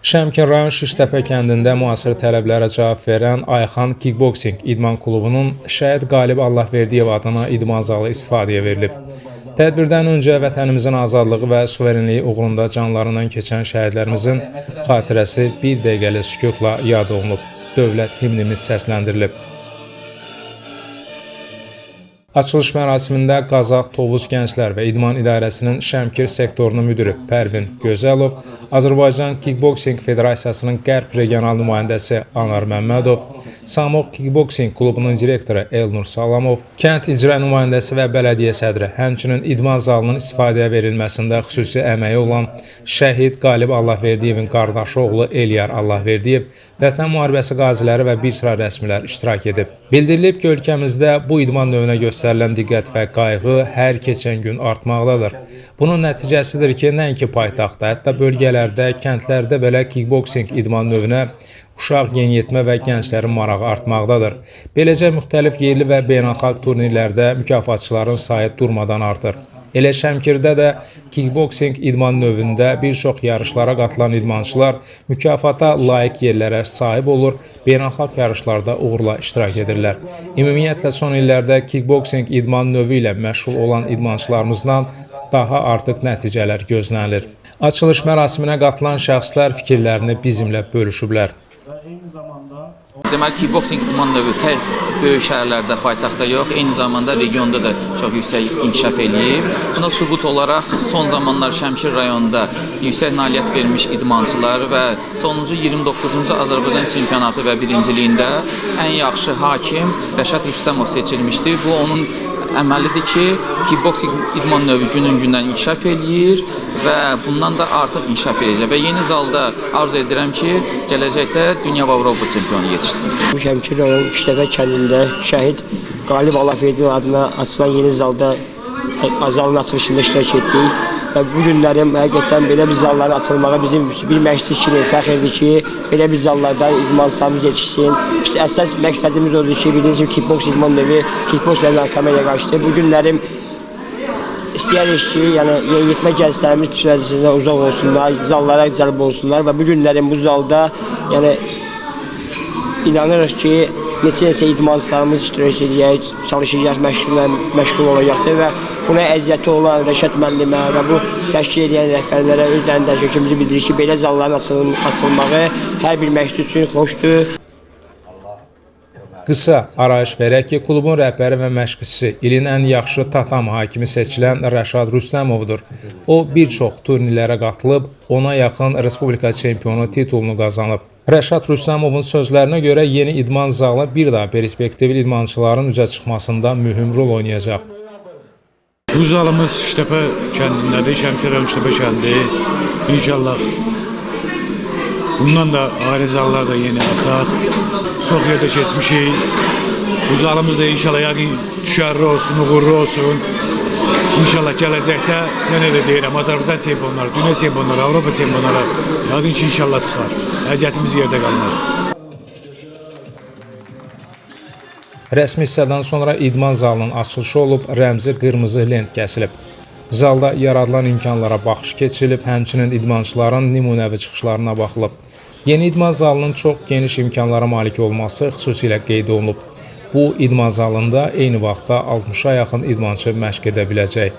Şəmkir rayon Şiştəpə kəndində müasir tələblərə cavab verən Ayxan Kickboxing İdman Klubunun şəhid Qalib Allahverdiyev adına idman zalı istifadəyə verilib. Tədbirdən öncə vətənimizin azadlığı və suverenliyi uğrunda canlarından keçən şəhidlərimizin xatirəsi bir dəqiqəlik sükutla yad olunub. Dövlət himnimiz səsləndirilib. Açılış mərasimində Qazax Tovuz Gənclər və İdman İdarəsinin Şəmkir sektorunun müdiri Pərvin Gözəlov, Azərbaycan Kickboxing Federasiyasının Qərb regional nümayəndəsi Anar Məmmədov, Samok Kickboxing klubunun direktoru Elnur Salamov, kənd icra nümayəndəsi və bələdiyyə sədri, həmçinin idman zalının istifadəyə verilməsində xüsusi əməyi olan şəhid Qalib Allahverdiyevin qardaşı oğlu Eliyar Allahverdiyev, Vətən müharibəsi qaziləri və bir sıra rəsmilər iştirak edib. Bildirilib ki, ölkəmizdə bu idman növünə göstərilən diqqət və qayğı hər keçən gün artmaqdadır. Bunun nəticəsidir ki, nəinki paytaxtda, hətta bölgələrdə, kəndlərdə belə kickboxing idman növünə uşaq, yeniyetmə və gənclərin marağı artmaqdadır. Beləcə, müxtəlif yerli və beynəlxalq turnirlərdə mükafatçıların sayı durmadan artır. Elə Şəmkirdə də kickboxing idman növündə bir çox yarışlara qatılan idmançılar mükafata layiq yerlərə sahib olur, beynəlxalq yarışlarda uğurla iştirak edirlər. Ümumiyyətlə, son illərdə kickboxing idman növü ilə məşğul olan idmançılarımızdan daha artıq nəticələr gözlənilir. Açılış mərasiminə qatılan şəxslər fikirlərini bizimlə bölüşüblər. Deməli, kickboxing idman növü tək böyük şəhərlərdə, paytaxtda yox, eyni zamanda regionda da çox yüksək inkişaf eləyib. Buna sübut olaraq son zamanlar Şəmkir rayonunda yüksək nailiyyət vermiş idmançılar və sonuncu 29-cu Azərbaycan çempionatı və birinciliyində ən yaxşı hakim Rəşad Rüstəmov seçilmişdi. Bu onun əməlidir ki, kickboxing idman növü günün-gündən inkişaf eləyir və bundan da artıq inkişaf eləyəcək. Və yeni zalda arzu edirəm ki, gələcəkdə dünya və Avropa çempionu yetişsin. Bu Şəmkir rayon Şiştəpə kəndində şəhid Qalib Allahverdiyev adına açılan yeni zalda zalın açılışında iştirak etdik. Və bu günlərim həqiqətən belə bir zalların açılmağı bizim bir məşqçi kimi fəxirdir ki, belə bir zallarda idmançılarımız yetişsin. Biz əsas məqsədimiz odur ki, bildiğiniz gibi kickbox idman növü, kickbox və narkomaniya qarşıdır. Bu günlərim istəyərik ki, yəni yeniyetmə gənclərimiz psixolojisindən uzaq olsunlar, zallara cəlb olsunlar və bu günlərim bu zalda yəni inanırıq ki, neçə idmançılarımız iştirak edəcək, çalışacaq, məşğul olacaqdır və buna əziyyəti olan Rəşad müəllimə və bu təşkil edən rəhbərlərə özlərinin təşəkkürümüzü bildirir ki, belə zalların açılmağı hər bir məqsəd üçün xoşdur. Qısa arayış verək ki, klubun rəhbəri və məşqçisi, ilin ən yaxşı tatam hakimi seçilən Rəşad Rüstəmovdur. O, bir çox turnirlərə qatılıb, ona yaxın Respublika çempionu titulunu qazanıb. Rəşad Rüstəmovun sözlərinə görə yeni idman zalı bir daha perspektivli idmançıların üzə çıxmasında mühüm rol oynayacaq. Bu zalımız Şiştəpə kəndindədir, Şəmkir rayon Şiştəpə kəndi. İnşallah bundan da ayrı zallar da yeni açaq. Çox yerdə keçmişik. Bu zalımız da inşallah yəni düşərli olsun, uğurlu olsun. İnşallah gələcəkdə, yenə də deyirəm, Azərbaycan çempionları, dünya çempionları, Avropa çempionları yəqin ki, inşallah çıxar. Əziyyətimiz yerdə qalmaz. Rəsmi hissədən sonra idman zalının açılışı olub, rəmzi qırmızı lent kəsilib. Zalda yaradılan imkanlara baxış keçirilib, həmçinin idmançıların nümunəvi çıxışlarına baxılıb. Yeni idman zalının çox geniş imkanlara malik olması xüsusilə qeyd olunub. Bu idman zalında eyni vaxtda 60-a yaxın idmançı məşq edə biləcək.